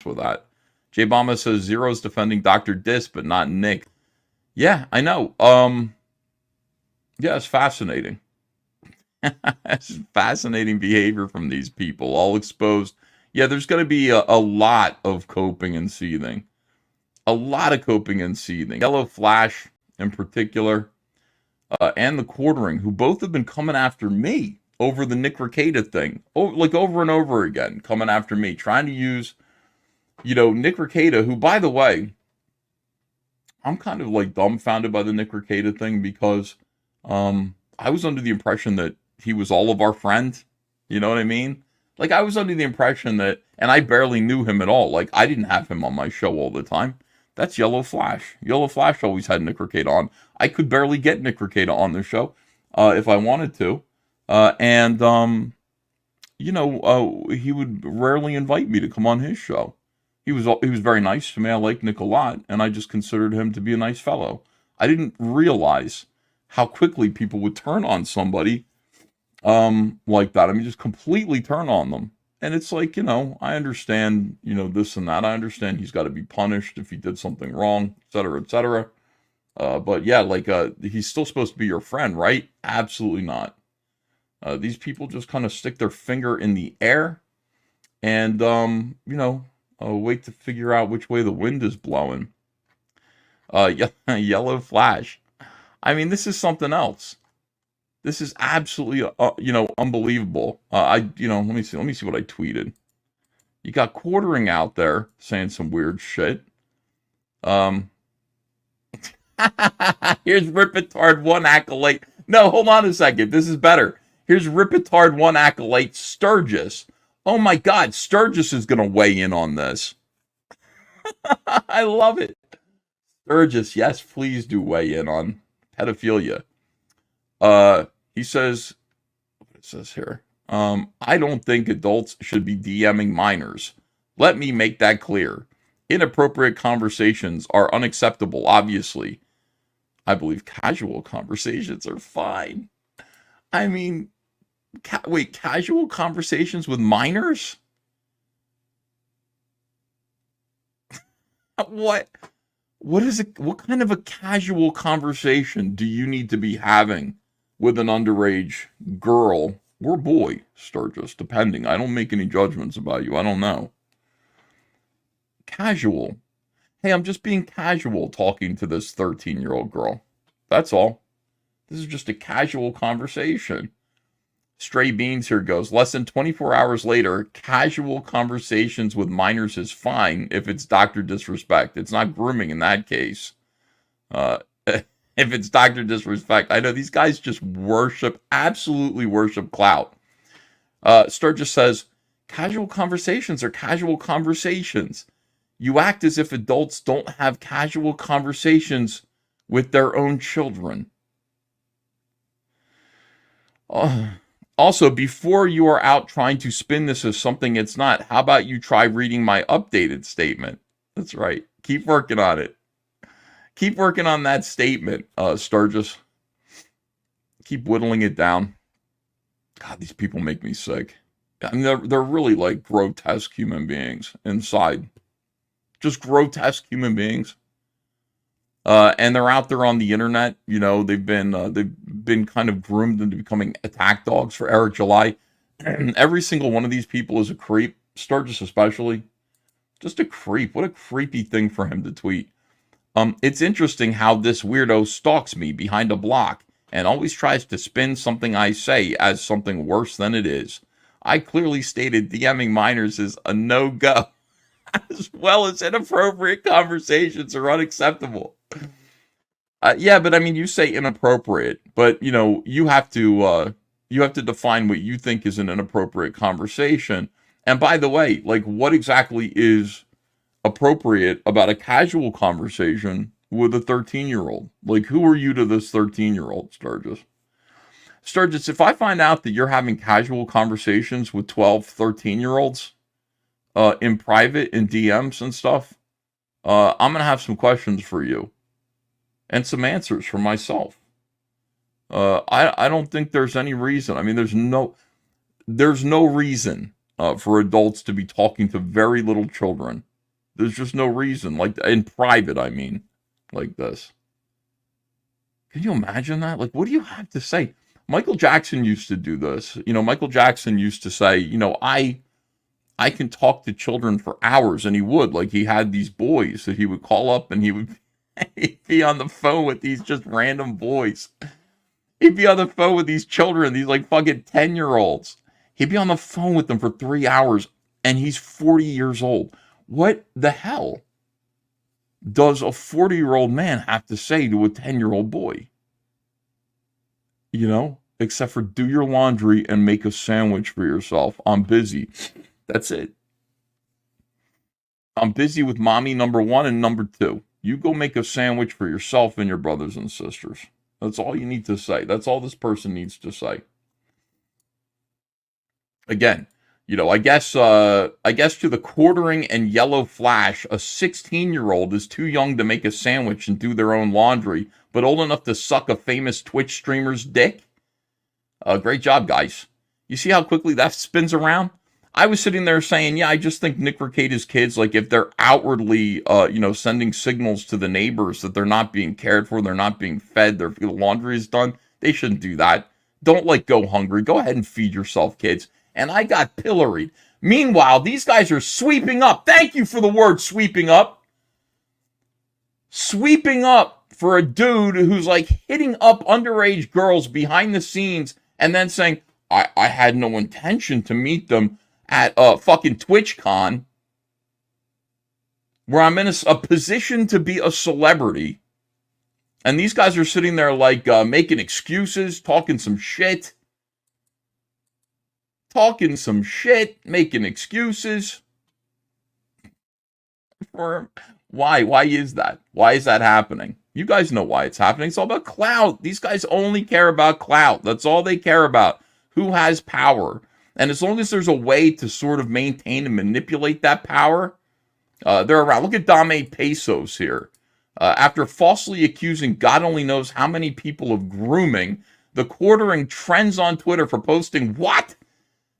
with that. J Obama says Zero's defending Dr. Dis, but not Nick. Yeah, I know. Yeah, it's fascinating. It's fascinating behavior from these people, all exposed. Yeah, there's going to be a lot of coping and seething. A lot of coping and seething. Yellowflash, in particular, and the Quartering, who both have been coming after me over the Nick Rekieta thing, like over and over again, coming after me, trying to use, Nick Rekieta, who, by the way, I'm kind of like dumbfounded by the Nick Rekieta thing because I was under the impression that he was all of our friend. You know what I mean? Like, I was under the impression that, and I barely knew him at all. Like, I didn't have him on my show all the time. That's Yellowflash. Yellowflash always had Nick Rekieta on. I could barely get Nick Rekieta on the show if I wanted to. He would rarely invite me to come on his show. He was very nice to me. I like Nick a lot, and I just considered him to be a nice fellow. I didn't realize how quickly people would turn on somebody like that. I mean, just completely turn on them. And it's like, I understand, this and that. I understand he's got to be punished if he did something wrong, et cetera, et cetera. But yeah, he's still supposed to be your friend, right? Absolutely not. These people just kind of stick their finger in the air and, wait to figure out which way the wind is blowing. Yellowflash. I mean, this is something else. This is absolutely, unbelievable. Let me see what I tweeted. You got Quartering out there saying some weird shit. Here's Ripetard 1 acolyte. No, hold on a second. This is better. Here's Ripetard 1 acolyte Sturgis. Oh my God, Sturgis is going to weigh in on this. I love it. Sturgis, yes, please do weigh in on pedophilia. He says, what it says here, I don't think adults should be DMing minors. Let me make that clear. Inappropriate conversations are unacceptable, obviously. I believe casual conversations are fine. I mean, casual conversations with minors? What is it? What kind of a casual conversation do you need to be having with an underage girl or boy, Sturgis, depending? I don't make any judgments about you. I don't know. Casual. Hey, I'm just being casual talking to this 13-year-old girl. That's all. This is just a casual conversation. Stray Beans here goes, less than 24 hours later, casual conversations with minors is fine if it's Dr. Disrespect. It's not grooming in that case. If it's Dr. Disrespect, I know these guys just absolutely worship clout. Sturgis says, casual conversations are casual conversations. You act as if adults don't have casual conversations with their own children. Also, before you are out trying to spin this as something it's not, how about you try reading my updated statement? That's right. Keep working on it. Keep working on that statement, Sturgis. Keep whittling it down. God, these people make me sick. I mean, they're really like grotesque human beings inside. Just grotesque human beings. And they're out there on the internet. They've been kind of groomed into becoming attack dogs for Eric July. Every single one of these people is a creep. Sturgis especially. Just a creep. What a creepy thing for him to tweet. It's interesting how this weirdo stalks me behind a block and always tries to spin something I say as something worse than it is. I clearly stated DMing minors is a no-go, as well as inappropriate conversations are unacceptable. Yeah, but I mean, you say inappropriate, but you have to define what you think is an inappropriate conversation. And by the way, like, what exactly is appropriate about a casual conversation with a 13-year-old? Like, who are you to this 13-year-old, Sturgis? Sturgis, if I find out that you're having casual conversations with 12, 13-year-olds in private, in DMs and stuff, I'm going to have some questions for you and some answers for myself. I don't think there's any reason. I mean, there's no reason for adults to be talking to very little children There's just no reason. Like, in private, I mean, like this. Can you imagine that? Like, what do you have to say? Michael Jackson used to do this. Michael Jackson used to say, I can talk to children for hours, and he would. Like, he had these boys that he would call up, and he would he'd be on the phone with these just random boys. He'd be on the phone with these children, these like fucking 10-year-olds. He'd be on the phone with them for 3 hours, and he's 40 years old. What the hell does a 40-year-old man have to say to a 10-year-old boy? Except for do your laundry and make a sandwich for yourself. I'm busy. That's it. I'm busy with mommy number 1 and number 2. You go make a sandwich for yourself and your brothers and sisters. That's all you need to say. That's all this person needs to say. Again, I guess to the quartering and Yellowflash, a 16-year-old is too young to make a sandwich and do their own laundry, but old enough to suck a famous Twitch streamer's dick. Great job, guys. You see how quickly that spins around? I was sitting there saying, yeah, I just think Nick Rekieta's kids, like, if they're outwardly, sending signals to the neighbors that they're not being cared for, they're not being fed, their laundry is done, they shouldn't do that. Don't, go hungry. Go ahead and feed yourself, kids. And I got pilloried. Meanwhile, these guys are sweeping up. Thank you for the word sweeping up. Sweeping up for a dude who's, hitting up underage girls behind the scenes and then saying, I had no intention to meet them at fucking TwitchCon, where I'm in a position to be a celebrity, and these guys are sitting there making excuses, talking some shit, making excuses. Why is that? Why is that happening? You guys know why it's happening. It's all about clout. These guys only care about clout. That's all they care about. Who has power? And as long as there's a way to sort of maintain and manipulate that power, they're around. Look at Dame Pesos here. After falsely accusing God only knows how many people of grooming, the quartering trends on Twitter for posting what?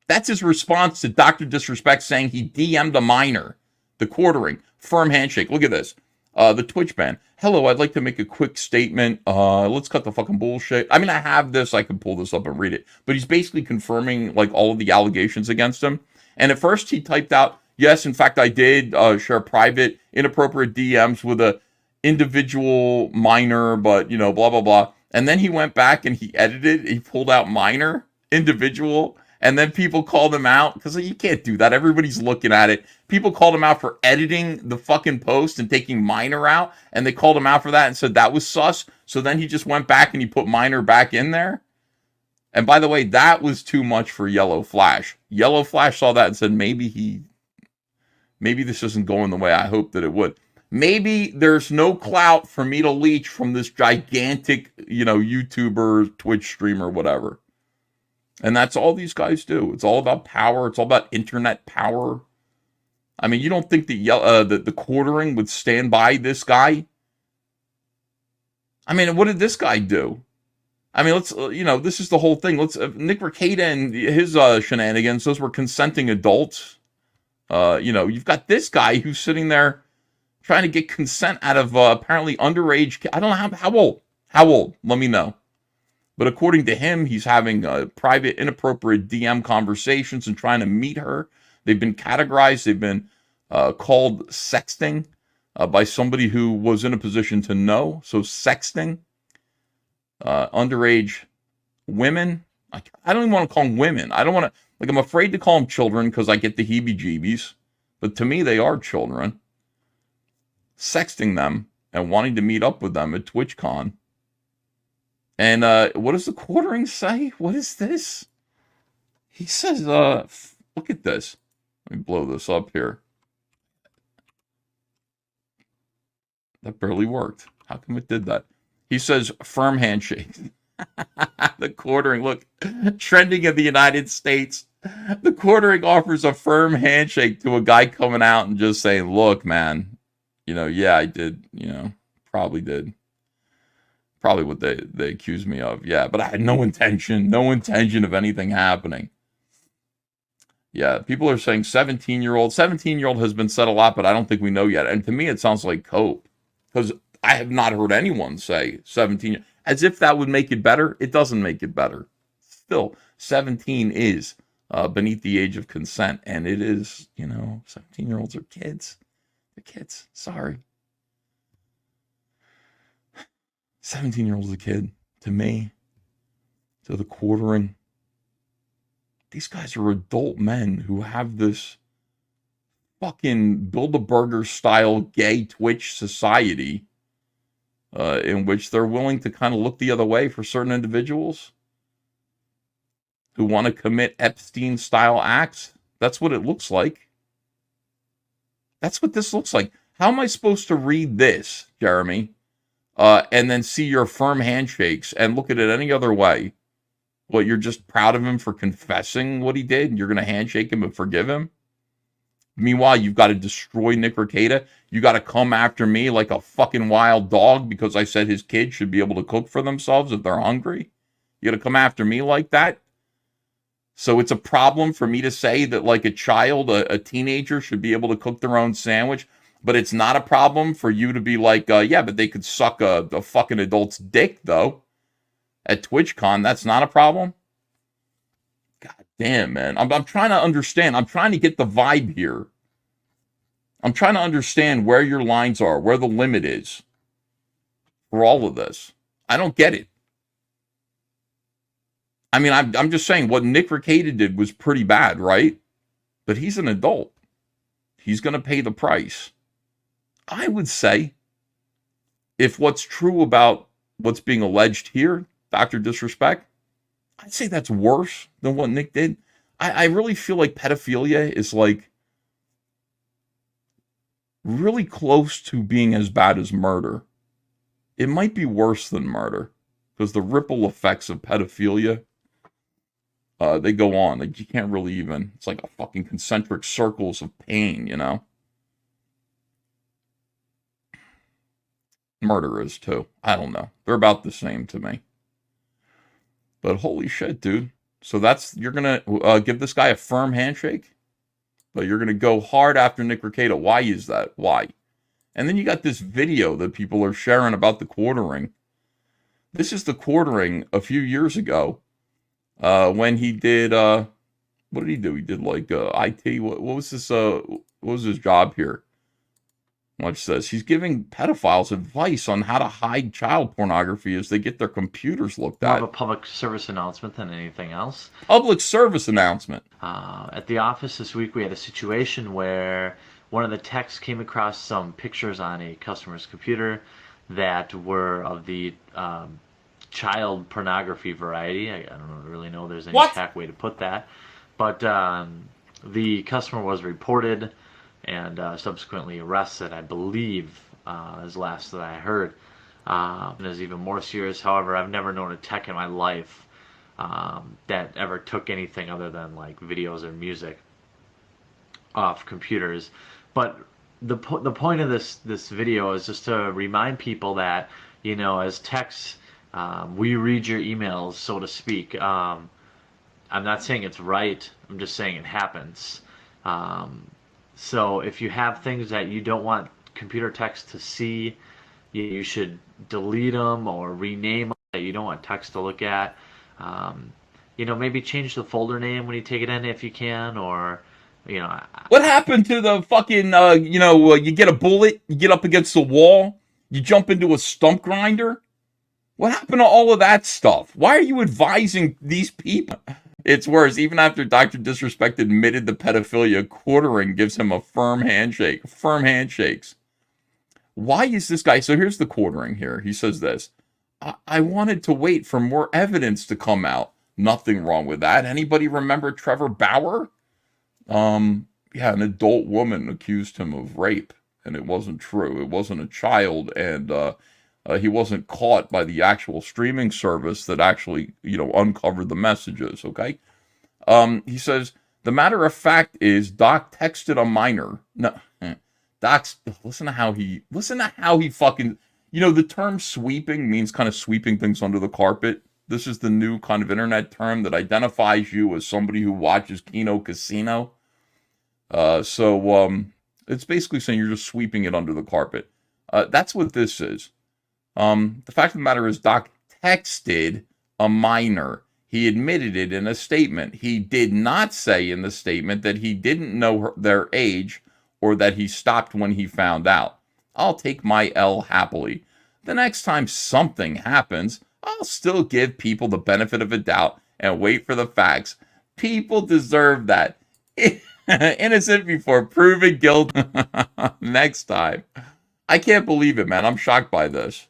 That's his response to Dr. Disrespect saying he DM'd a minor. The quartering. Firm handshake. Look at this. The Twitch ban. Hello, I'd like to make a quick statement. Let's cut the fucking bullshit. I mean, I have this. I can pull this up and read it. But he's basically confirming, all of the allegations against him. And at first he typed out, yes, in fact, I did share private, inappropriate DMs with a individual minor, but, blah, blah, blah. And then he went back and he edited. He pulled out minor, individual. And then people called him out because you can't do that. Everybody's looking at it. People called him out for editing the fucking post and taking minor out. And they called him out for that and said that was sus. So then he just went back and he put minor back in there. And by the way, that was too much for Yellowflash. Yellowflash saw that and said, maybe this isn't going the way I hoped that it would. Maybe there's no clout for me to leech from this gigantic, YouTuber, Twitch streamer, whatever. And that's all these guys do. It's all about power. It's all about internet power. I mean, you don't think the quartering would stand by this guy? I mean, what did this guy do? I mean, let's, this is the whole thing. Nick Rekieta and his shenanigans, those were consenting adults. You've got this guy who's sitting there trying to get consent out of apparently underage. I don't know how old. How old? Let me know. But according to him, he's having private, inappropriate DM conversations and trying to meet her. They've been categorized. They've been called sexting by somebody who was in a position to know. So sexting, underage women. I don't even want to call them women. I don't want to, I'm afraid to call them children because I get the heebie-jeebies. But to me, they are children. Sexting them and wanting to meet up with them at TwitchCon. And what does the quartering say? What is this? He says, look at this. Let me blow this up here. That barely worked. How come it did that? He says, firm handshake. The quartering, look, trending in the United States. The quartering offers a firm handshake to a guy coming out and just saying, look, man, yeah, I did, probably did. Probably what they accused me of. Yeah, but I had no intention of anything happening. Yeah, people are saying 17-year-old. 17-year-old has been said a lot, but I don't think we know yet. And to me, it sounds like cope. Because I have not heard anyone say 17. As if that would make it better. It doesn't make it better. Still, 17 is beneath the age of consent. And it is, 17-year-olds are kids. They're kids. Sorry. 17-year-old's a kid. To me. To the quartering. These guys are adult men who have this fucking Build-A-Burger style gay Twitch society in which they're willing to kind of look the other way for certain individuals who want to commit Epstein style acts. That's what it looks like. That's what this looks like. How am I supposed to read this, Jeremy, and then see your firm handshakes and look at it any other way? What, you're just proud of him for confessing what he did, and you're going to handshake him and forgive him? Meanwhile, you've got to destroy Nick Rekieta. You got to come after me like a fucking wild dog because I said his kids should be able to cook for themselves if they're hungry. You got to come after me like that? So it's a problem for me to say that like a child, a teenager should be able to cook their own sandwich, but it's not a problem for you to be like, yeah, but they could suck a fucking adult's dick, though. At TwitchCon, that's not a problem? God damn, man. I'm trying to understand. I'm trying to get the vibe here. I'm trying to understand where your lines are, where the limit is for all of this. I don't get it. I mean, I'm just saying what Nick Rekieta did was pretty bad, right? But he's an adult. He's going to pay the price. I would say if what's true about what's being alleged here, Dr. Disrespect, I'd say that's worse than what Nick did. I really feel like pedophilia is like really close to being as bad as murder. It might be worse than murder because the ripple effects of pedophilia, they go on. Like you can't really even, it's like a fucking concentric circles of pain, Murder is too. I don't know. They're about the same to me. But holy shit, dude. So you're going to give this guy a firm handshake? But you're going to go hard after Nick Rekieta. Why is that? Why? And then you got this video that people are sharing about the quartering. This is the quartering a few years ago when he did, what did he do? He did like IT. What was this? What was his job here? Watch this. He's giving pedophiles advice on how to hide child pornography as they get their computers looked at. More of a public service announcement than anything else. Public service announcement. At the office this week, we had a situation where one of the techs came across some pictures on a customer's computer that were of the child pornography variety. I don't really know if there's any exact way to put that. But the customer was reported and subsequently arrested, I believe, is the last that I heard. And is even more serious. However, I've never known a tech in my life that ever took anything other than like videos or music off computers. But the point of this video is just to remind people that, as techs, we read your emails, so to speak. I'm not saying it's right. I'm just saying it happens. So if you have things that you don't want computer techs to see, you should delete them or rename them that you don't want techs to look at. Maybe change the folder name when you take it in if you can, or, What happened to the fucking, you get a bullet, you get up against the wall, you jump into a stump grinder? What happened to all of that stuff? Why are you advising these people? It's worse. Even after Dr. Disrespect admitted the pedophilia, quartering gives him a firm handshake. Firm handshakes. Why is this guy... So here's the quartering here. He says this. I wanted to wait for more evidence to come out. Nothing wrong with that. Anybody remember Trevor Bauer? An adult woman accused him of rape. And it wasn't true. It wasn't a child. And he wasn't caught by the actual streaming service that actually, uncovered the messages, okay? He says, the matter of fact is Doc texted a minor. No, Doc's, listen to how he fucking, the term sweeping means kind of sweeping things under the carpet. This is the new kind of internet term that identifies you as somebody who watches Kino Casino. It's basically saying you're just sweeping it under the carpet. That's what this is. The fact of the matter is Doc texted a minor. He admitted it in a statement. He did not say in the statement that he didn't know their age or that he stopped when he found out. I'll take my L happily. The next time something happens, I'll still give people the benefit of a doubt and wait for the facts. People deserve that. Innocent before proven guilty. Next time. I can't believe it, man. I'm shocked by this.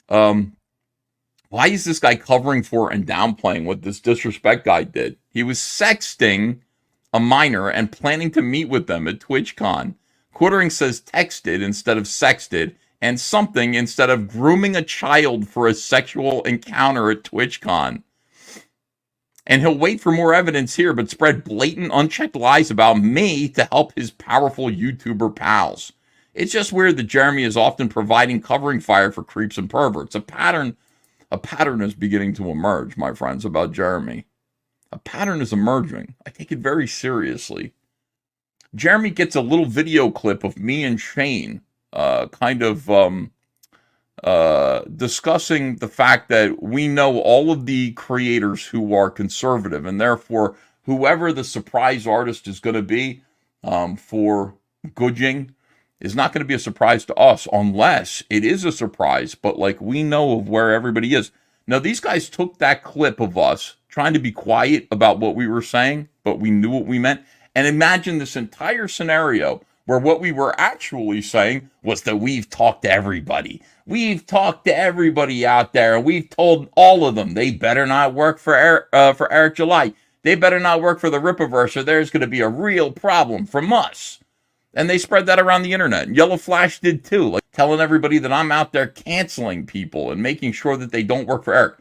Why is this guy covering for and downplaying what this disrespect guy did? He was sexting a minor and planning to meet with them at TwitchCon. Quittering says texted instead of sexted, and something instead of grooming a child for a sexual encounter at TwitchCon. And he'll wait for more evidence here, but spread blatant, unchecked lies about me to help his powerful YouTuber pals. It's just weird that Jeremy is often providing covering fire for creeps and perverts. A pattern is beginning to emerge, my friends, about Jeremy. A pattern is emerging. I take it very seriously. Jeremy gets a little video clip of me and Shane discussing the fact that we know all of the creators who are conservative, and therefore whoever the surprise artist is going to be for Goodjing is not going to be a surprise to us unless it is a surprise, but like we know of where everybody is. Now, these guys took that clip of us trying to be quiet about what we were saying, but we knew what we meant. And imagine this entire scenario where what we were actually saying was that we've talked to everybody. We've talked to everybody out there, and we've told all of them they better not work for Eric July. They better not work for the Rippaverse, or there's going to be a real problem from us. And they spread that around the internet. Yellowflash did too, like telling everybody that I'm out there canceling people and making sure that they don't work for Eric.